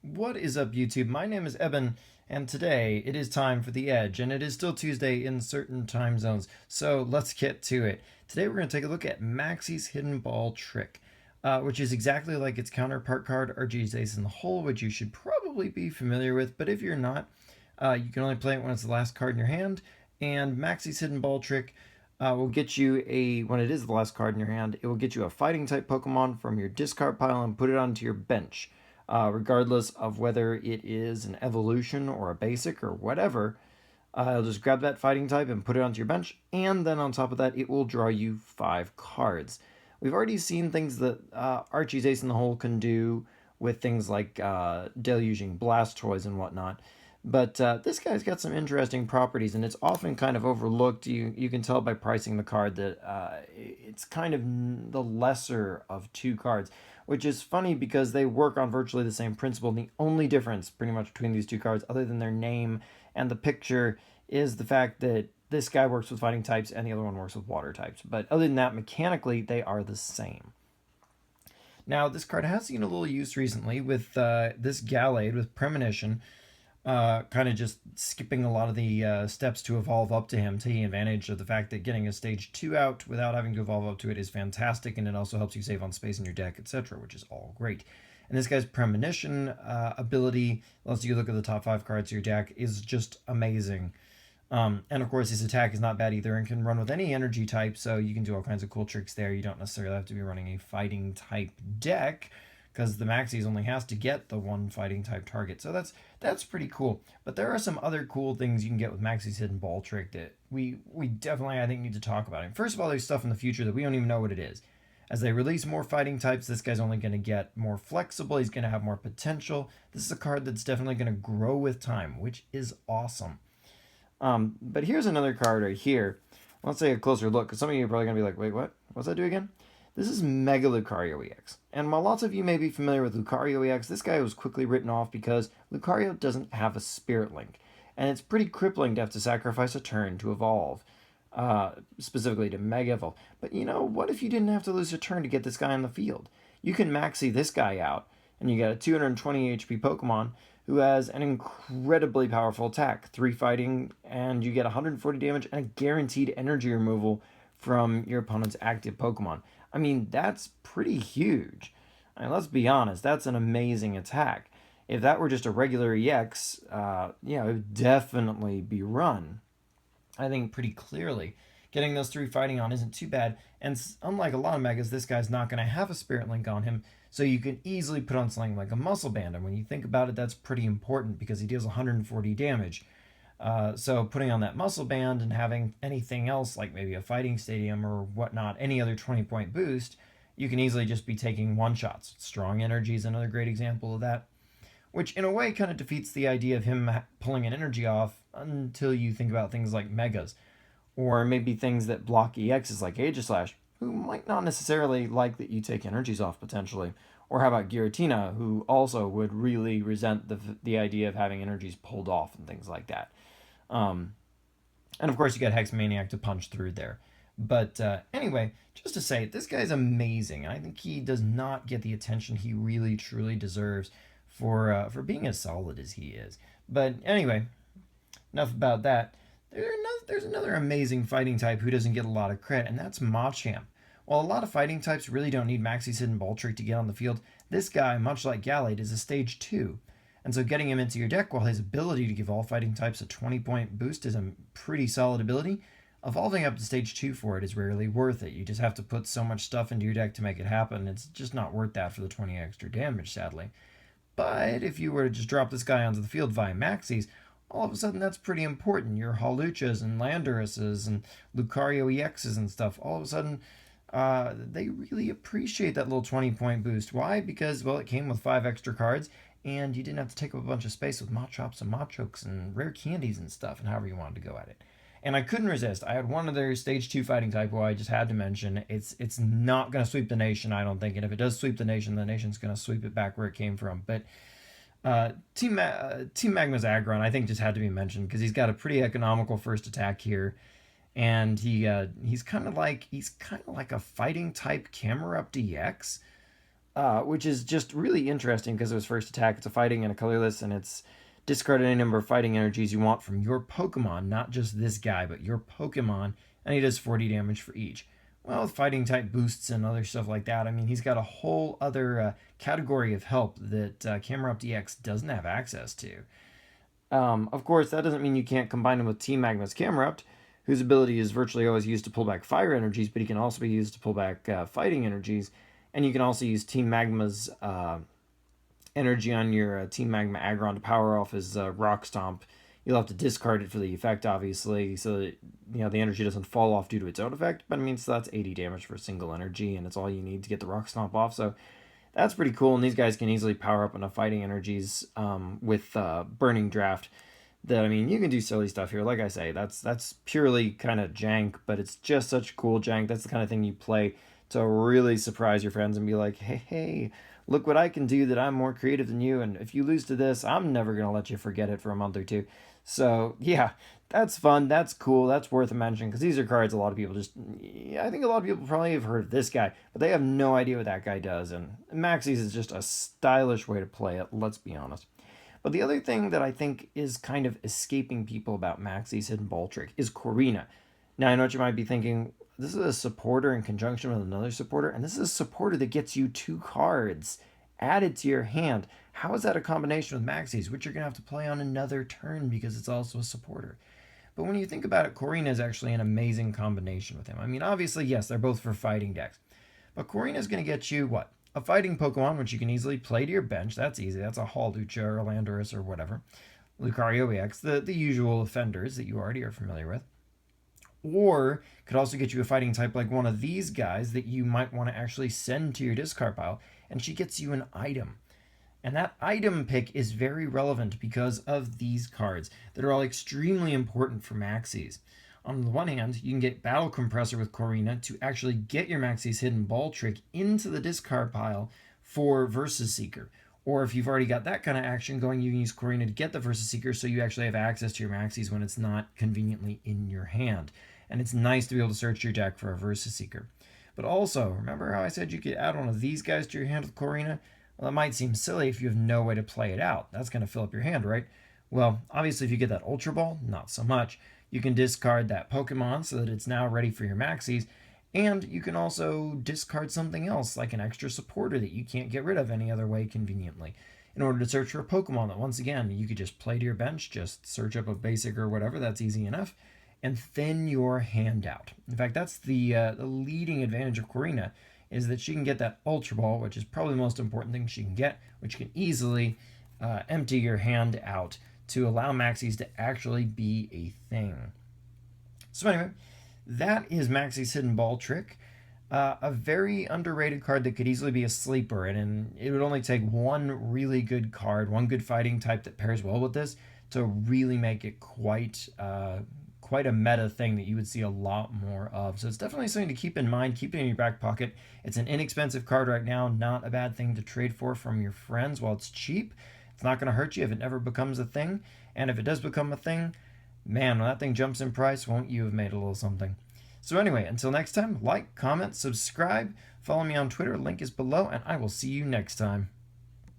What is up, YouTube? My name is Eben, and today it is time for The Edge, and it is still Tuesday in certain time zones, so let's get to it. Today we're going to take a look at Maxie's Hidden Ball Trick, which is exactly like its counterpart card, Archie's Ace in the Hole, which you should probably be familiar with, but if you're not, you can only play it when it's the last card in your hand, and Maxie's Hidden Ball Trick will get you when it is the last card in your hand, it will get you a fighting type Pokemon from your discard pile and put it onto your bench. Regardless of whether it is an evolution or a basic or whatever, I'll just grab that fighting type and put it onto your bench, and then on top of that, it will draw you 5 cards. We've already seen things that Archie's Ace in the Hole can do with things like deluging Blastoise and whatnot. But this guy's got some interesting properties, and it's often kind of overlooked. You can tell by pricing the card that it's kind of the lesser of 2 cards, which is funny because they work on virtually the same principle. And the only difference pretty much between these 2 cards, other than their name and the picture, is the fact that this guy works with fighting types and the other one works with water types. But other than that, mechanically, they are the same. Now, this card has seen a little use recently with this Gallade with Premonition, kind of just skipping a lot of the steps to evolve up to him, taking advantage of the fact that getting a stage 2 out without having to evolve up to it is fantastic, and it also helps you save on space in your deck, etc., which is all great. And this guy's Premonition ability lets you look at the top 5 cards of your deck is just amazing. And of course, his attack is not bad either and can run with any energy type, so you can do all kinds of cool tricks there. You don't necessarily have to be running a fighting type deck, because the Maxie's only has to get the one fighting type target. So that's pretty cool. But there are some other cool things you can get with Maxie's Hidden Ball Trick that we definitely, I think, need to talk about. And first of all, there's stuff in the future that we don't even know what it is. As they release more fighting types, this guy's only going to get more flexible. He's going to have more potential. This is a card that's definitely going to grow with time, which is awesome. But here's another card right here. Let's take a closer look, because some of you are probably going to be like, wait, what? What's that do again? This is Mega Lucario EX. And while lots of you may be familiar with Lucario EX, this guy was quickly written off because Lucario doesn't have a Spirit Link. And it's pretty crippling to have to sacrifice a turn to evolve, specifically to Mega Evolve. But you know, what if you didn't have to lose a turn to get this guy on the field? You can Maxie this guy out, and you get a 220 HP Pokemon who has an incredibly powerful attack, 3 fighting, and you get 140 damage and a guaranteed energy removal from your opponent's active Pokemon. I mean, that's pretty huge. I mean, let's be honest, that's an amazing attack. If that were just a regular EX, it would definitely be run. I think pretty clearly. Getting those 3 fighting on isn't too bad, and unlike a lot of Megas, this guy's not going to have a Spirit Link on him, so you can easily put on something like a Muscle Band, and when you think about it, that's pretty important because he deals 140 damage. So putting on that Muscle Band and having anything else, like maybe a Fighting Stadium or whatnot, any other 20-point boost, you can easily just be taking one-shots. Strong Energy is another great example of that, which in a way kind of defeats the idea of him pulling an energy off until you think about things like Megas, or maybe things that block EXs like Aegislash, who might not necessarily like that you take energies off potentially. Or how about Giratina, who also would really resent the idea of having energies pulled off and things like that. And of course, you got Hex Maniac to punch through there. But anyway, just to say, this guy's amazing. I think he does not get the attention he really, truly deserves for being as solid as he is. But anyway, enough about that. There's another amazing fighting type who doesn't get a lot of credit, and that's Machamp. While a lot of fighting types really don't need Maxie's Hidden Ball Trick to get on the field, this guy, much like Gallade, is a stage 2. And so getting him into your deck, while his ability to give all fighting types a 20-point boost is a pretty solid ability, evolving up to stage 2 for it is rarely worth it. You just have to put so much stuff into your deck to make it happen. It's just not worth that for the 20 extra damage, sadly. But if you were to just drop this guy onto the field via Maxie's, all of a sudden that's pretty important. Your Hawluchas and Landorus's and Lucario EXs and stuff, all of a sudden they really appreciate that little 20-point boost. Why? Because, well, it came with 5 extra cards, and you didn't have to take up a bunch of space with Machops and Machokes and rare candies and stuff, and however you wanted to go at it. And I couldn't resist. I had one of their stage 2 fighting type who I just had to mention. It's not going to sweep the nation, I don't think, and if it does sweep the nation's going to sweep it back where it came from. But Team Magma's Aggron, I think, just had to be mentioned because he's got a pretty economical first attack here, and he's kind of like a fighting type Camerupt DX. which is just really interesting because of his first attack. It's a fighting and a colorless, and it's discard any number of fighting energies you want from your Pokemon, not just this guy, but your Pokemon, and he does 40 damage for each. Well, with fighting type boosts and other stuff like that, I mean, he's got a whole other category of help that Camerupt EX doesn't have access to. Of course, that doesn't mean you can't combine him with Team Magma's Camerupt, whose ability is virtually always used to pull back fire energies, but he can also be used to pull back fighting energies. And you can also use Team Magma's energy on your Team Magma Aggron to power off his Rock Stomp. You'll have to discard it for the effect, obviously, so that the energy doesn't fall off due to its own effect. But I mean, so that's 80 damage for a single energy, and it's all you need to get the Rock Stomp off. So that's pretty cool, and these guys can easily power up enough fighting energies with Burning Draft that, I mean, you can do silly stuff here. Like I say, that's purely kind of jank, but it's just such cool jank. That's the kind of thing you play to really surprise your friends and be like, hey, look what I can do that I'm more creative than you, and if you lose to this, I'm never going to let you forget it for a month or two. So, yeah, that's fun, that's cool, that's worth mentioning, because these are cards a lot of people I think a lot of people probably have heard of this guy, but they have no idea what that guy does, and Maxie's is just a stylish way to play it, let's be honest. But the other thing that I think is kind of escaping people about Maxie's Hidden Ball Trick is Korrina. Now, I know what you might be thinking, this is a supporter in conjunction with another supporter, and this is a supporter that gets you 2 cards added to your hand. How is that a combination with Maxie's, which you're going to have to play on another turn because it's also a supporter? But when you think about it, Korrina is actually an amazing combination with him. I mean, obviously, yes, they're both for fighting decks. But Korrina is going to get you, what? A fighting Pokemon, which you can easily play to your bench. That's easy. That's a Hawlucha or a Landorus or whatever. Lucario X, the usual offenders that you already are familiar with. Or could also get you a fighting type like one of these guys that you might want to actually send to your discard pile, and she gets you an item. And that item pick is very relevant because of these cards that are all extremely important for Maxie's. On the one hand, you can get Battle Compressor with Korrina to actually get your Maxie's Hidden Ball Trick into the discard pile for Versus Seeker. Or if you've already got that kind of action going, you can use Korrina to get the Versus Seeker so you actually have access to your Maxie's when it's not conveniently in your hand. And it's nice to be able to search your deck for a Versus Seeker. But also, remember how I said you could add one of these guys to your hand with Korrina? Well, that might seem silly if you have no way to play it out. That's going to fill up your hand, right? Well, obviously, if you get that Ultra Ball, not so much. You can discard that Pokemon so that it's now ready for your Maxie's, and you can also discard something else, like an extra supporter that you can't get rid of any other way conveniently, in order to search for a Pokemon that, once again, you could just play to your bench, just search up a basic or whatever, that's easy enough, and thin your hand out. In fact, that's the leading advantage of Korrina, is that she can get that Ultra Ball, which is probably the most important thing she can get, which can easily empty your hand out to allow Maxie's to actually be a thing. So anyway, that is Maxie's Hidden Ball Trick. A very underrated card that could easily be a sleeper, and it would only take one really good card, one good fighting type that pairs well with this, to really make it quite a meta thing that you would see a lot more of. So it's definitely something to keep in mind, keep it in your back pocket. It's an inexpensive card right now, not a bad thing to trade for from your friends while it's cheap. It's not going to hurt you if it never becomes a thing. And if it does become a thing, man, when that thing jumps in price, won't you have made a little something? So anyway, until next time, like, comment, subscribe, follow me on Twitter, link is below, and I will see you next time.